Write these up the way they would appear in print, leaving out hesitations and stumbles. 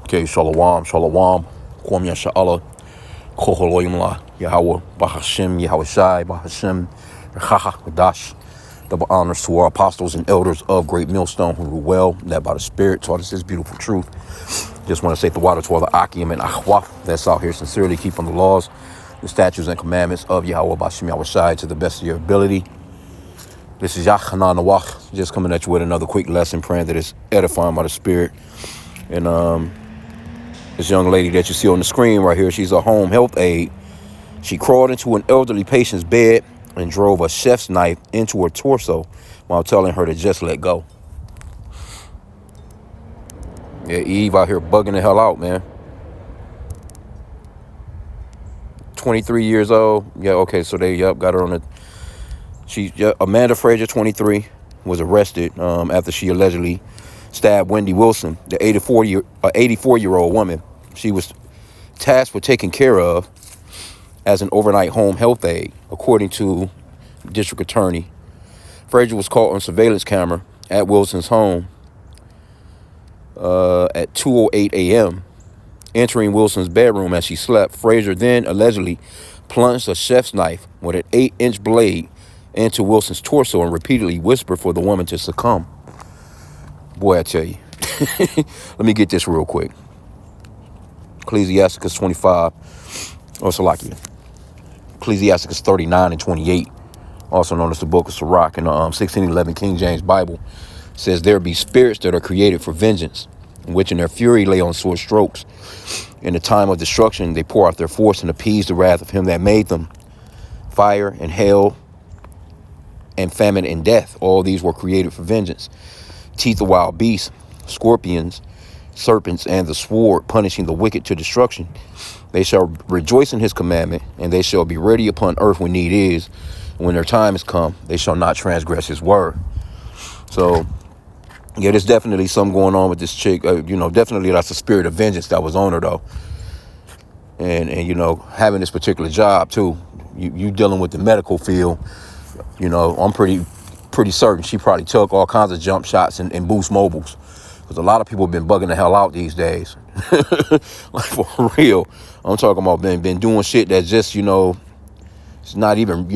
Okay, shalom, shalom. Kwam Yasha'Allah, Koholoyimla, Yahweh, Bahashim, Yahweh Shai, Bahashim, Rechacha, Radash. Double honors to our apostles and elders of Great Millstone who rule well, led by the Spirit, taught us this beautiful truth. Just want to say the water to all the Akim and Ahwaf that's out here sincerely keeping the laws, the statutes and commandments of Yahweh, Bahashim, Yahweh Shai to the best of your ability. This is Yachanan Nawach, just coming at you with another quick lesson, praying that it's edifying by the Spirit. And this young lady that you see on the screen right here, she's a home health aide. She crawled into an elderly patient's bed and drove a chef's knife into her torso while telling her to just let go. Yeah, Eve out here bugging the hell out, man. 23 years old. Yeah, okay, so they got her on the... Amanda Frazier, 23, was arrested after she allegedly stabbed Wendy Wilson, the 84-year-old woman she was tasked with taking care of as an overnight home health aide, according to District Attorney. Frazier was caught on surveillance camera at Wilson's home at 2:08 a.m., entering Wilson's bedroom as she slept. Frazier then allegedly plunged a chef's knife with an 8-inch blade into Wilson's torso and repeatedly whispered for the woman to succumb. Boy, I tell you. Let me get this real quick. Ecclesiasticus 25, or Salakia. Ecclesiasticus 39 and 28, also known as the Book of Sirach in the 1611 King James Bible, says there be spirits that are created for vengeance, which in their fury lay on sore strokes. In the time of destruction, they pour out their force and appease the wrath of him that made them. Fire and hail and famine and death, all these were created for vengeance. Teeth of wild beasts, scorpions, serpents, and the sword, punishing the wicked to destruction. They shall rejoice in his commandment, and they shall be ready upon earth when need is. When their time is come, they shall not transgress his word. So, yeah, there's definitely something going on with this chick. Definitely that's a spirit of vengeance that was on her, though. And having this particular job, too. You dealing with the medical field. I'm pretty certain she probably took all kinds of jump shots and boost mobiles, because a lot of people have been bugging the hell out these days. Like, for real. I'm talking about been doing shit that's just, it's not even,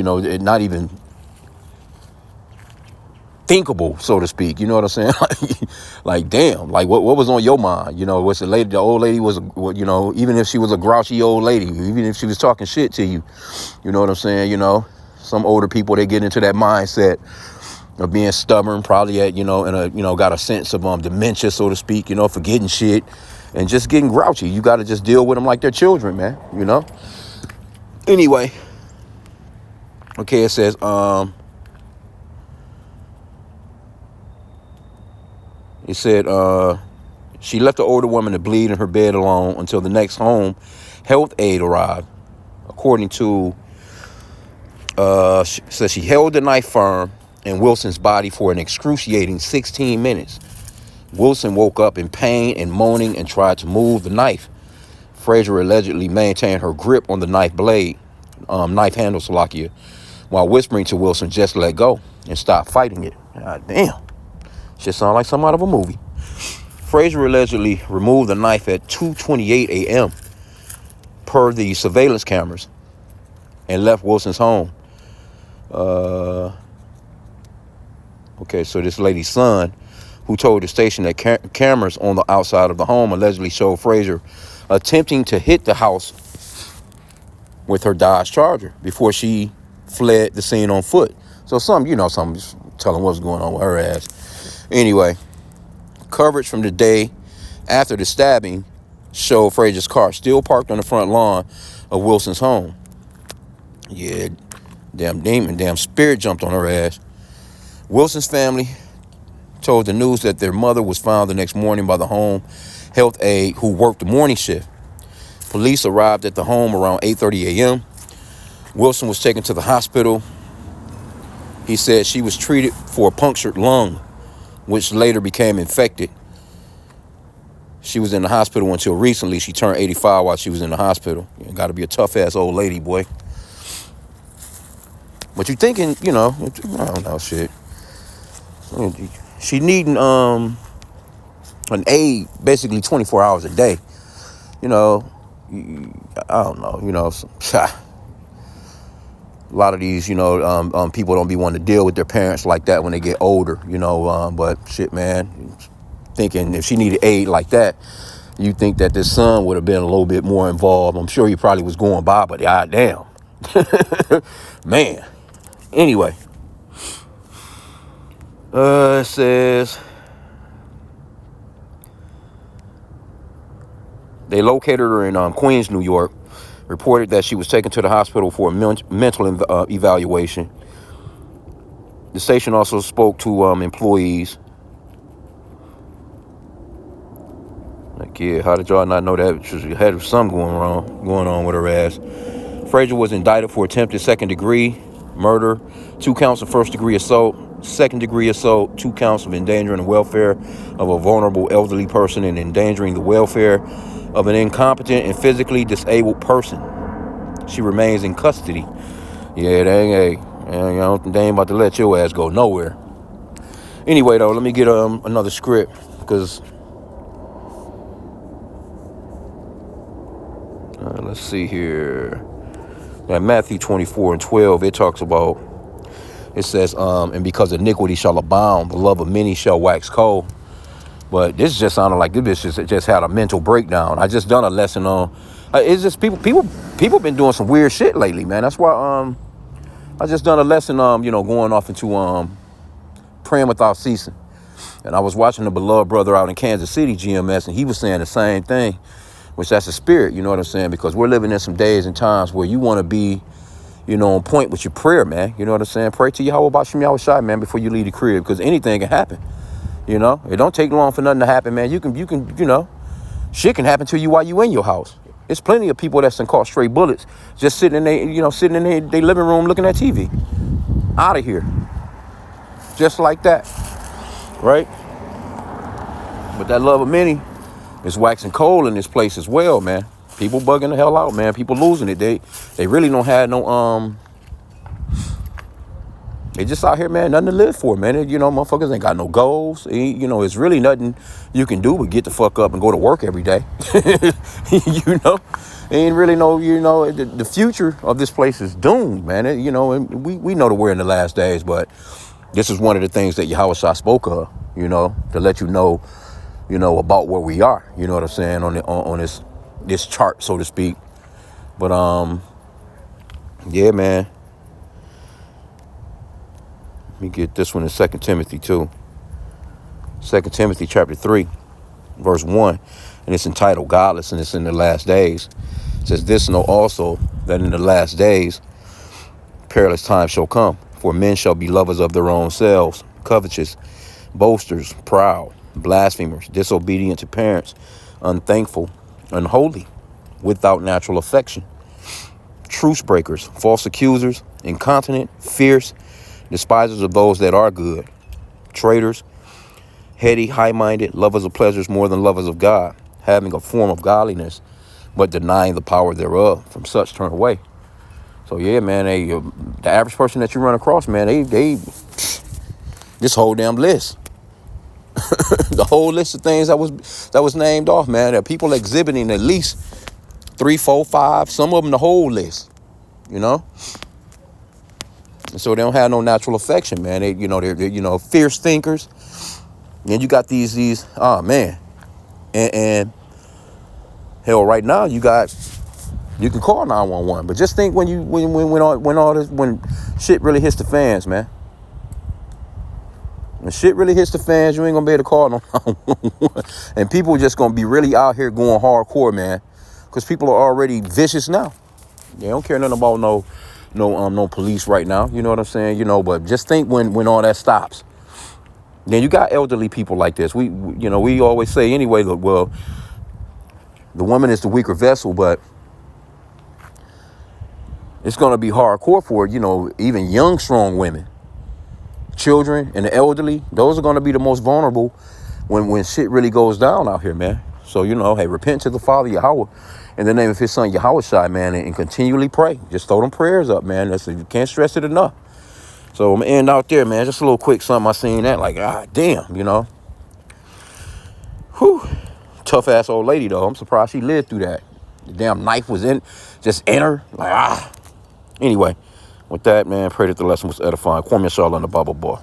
not even thinkable, so to speak. You know what I'm saying? like damn, like what was on your mind? What's the old lady was, even if she was a grouchy old lady, even if she was talking shit to you, you know what I'm saying? Some older people, they get into that mindset of being stubborn, probably got a sense of dementia, so to speak, forgetting shit and just getting grouchy. You got to just deal with them like they're children, man, Anyway, okay, it says, she left the older woman to bleed in her bed alone until the next home health aide arrived. According to, she says she held the knife firm in Wilson's body for an excruciating 16 minutes. Wilson woke up in pain and moaning and tried to move the knife. Frazier allegedly maintained her grip on the knife blade, knife handle, Salakia, while whispering to Wilson, just let go and stop fighting it. God damn. Shit sound like something out of a movie. Frazier allegedly removed the knife at 2:28 a.m. per the surveillance cameras and left Wilson's home. Okay, so this lady's son, who told the station that cameras on the outside of the home allegedly showed Frazier attempting to hit the house with her Dodge Charger before she fled the scene on foot. So something telling what's going on with her ass. Anyway, coverage from the day after the stabbing showed Frazier's car still parked on the front lawn of Wilson's home. Yeah, damn demon, damn spirit jumped on her ass. Wilson's family told the news that their mother was found the next morning by the home health aide who worked the morning shift. Police arrived at the home around 8:30 a.m. Wilson was taken to the hospital. He said she was treated for a punctured lung, which later became infected. She was in the hospital until recently. She turned 85 while she was in the hospital. Got to be a tough-ass old lady, boy. But you thinking, I don't know, shit. She needing an aide basically 24 hours a day. You know, I don't know, a lot of these, people don't be wanting to deal with their parents like that when they get older, but shit, man, thinking if she needed aid like that, you think that this son would have been a little bit more involved. I'm sure he probably was going by, but damn, man. Anyway, it says they located her in Queens, New York. Reported that she was taken to the hospital for a mental evaluation. The station also spoke to employees. Like, yeah, how did y'all not know that she had something going on with her ass? Frazier was indicted for attempted second-degree murder, 2 counts of first-degree assault, second-degree assault, 2 counts of endangering the welfare of a vulnerable elderly person and endangering the welfare of an incompetent and physically disabled person. She remains in custody. Yeah, they ain't about to let your ass go nowhere. Anyway, though, let me get another script, because let's see here. Now, Matthew 24:12, it talks about, it says, and because iniquity shall abound, the love of many shall wax cold. But this just sounded like this bitch just had a mental breakdown. I just done a lesson on, it's just people been doing some weird shit lately, man. That's why I just done a lesson, going off into praying without ceasing. And I was watching the beloved brother out in Kansas City, GMS, and he was saying the same thing, which that's a spirit, you know what I'm saying? Because we're living in some days and times where you want to be, on point with your prayer, man. You know what I'm saying? Pray to Yahweh about Shem Yahweh Shai, man, before you leave the crib, because anything can happen. It don't take long for nothing to happen, man. You can, shit can happen to you while you in your house. There's plenty of people that's caught stray bullets just sitting in their living room looking at TV. Out of here. Just like that. Right? But that love of many is waxing cold in this place as well, man. People bugging the hell out, man. People losing it. They really don't have no they just out here, man, nothing to live for, man. Motherfuckers ain't got no goals. It's really nothing you can do but get the fuck up and go to work every day. Ain't really the future of this place is doomed, man. And we know that we're in the last days, but this is one of the things that Yahweh Shah spoke of, to let you know, about where we are. You know what I'm saying, on this chart, so to speak. But yeah, man. Let me get this one in 2 Timothy too. 2 Timothy chapter 3, verse 1. And it's entitled Godless, and it's in the last days. It says, this know also that in the last days perilous times shall come. For men shall be lovers of their own selves, covetous, boasters, proud, blasphemers, disobedient to parents, unthankful, unholy, without natural affection, truce breakers, false accusers, incontinent, fierce, despisers of those that are good, traitors, heady, high-minded, lovers of pleasures more than lovers of God, having a form of godliness, but denying the power thereof. From such turn away. So yeah, man, the average person that you run across, man, they this whole damn list, the whole list of things that was named off, man, that people exhibiting at least 3, 4, 5, some of them the whole list, And so they don't have no natural affection, man. They're fierce thinkers. And you got these, oh man, and hell, right now you can call 911, but just think when shit really hits the fans, man. When shit really hits the fans, you ain't gonna be able to call no 911, and people just gonna be really out here going hardcore, man, because people are already vicious now. They don't care nothing about no police right now. You know what I'm saying? But just think when all that stops. Then you got elderly people like this. We always say anyway, look, well, the woman is the weaker vessel, but it's going to be hardcore for, even young, strong women, children, and the elderly. Those are going to be the most vulnerable when shit really goes down out here, man. So, hey, repent to the Father Yahweh in the name of his son Yahweh Shai, man, and continually pray. Just throw them prayers up, man. You can't stress it enough. So I'm going to end out there, man. Just a little quick something I seen that, like, damn, Whew. Tough ass old lady though. I'm surprised she lived through that. The damn knife was just in her. Like, ah. Anyway, with that, man, pray that the lesson was edifying. Kwame Shala and the Bible Boy.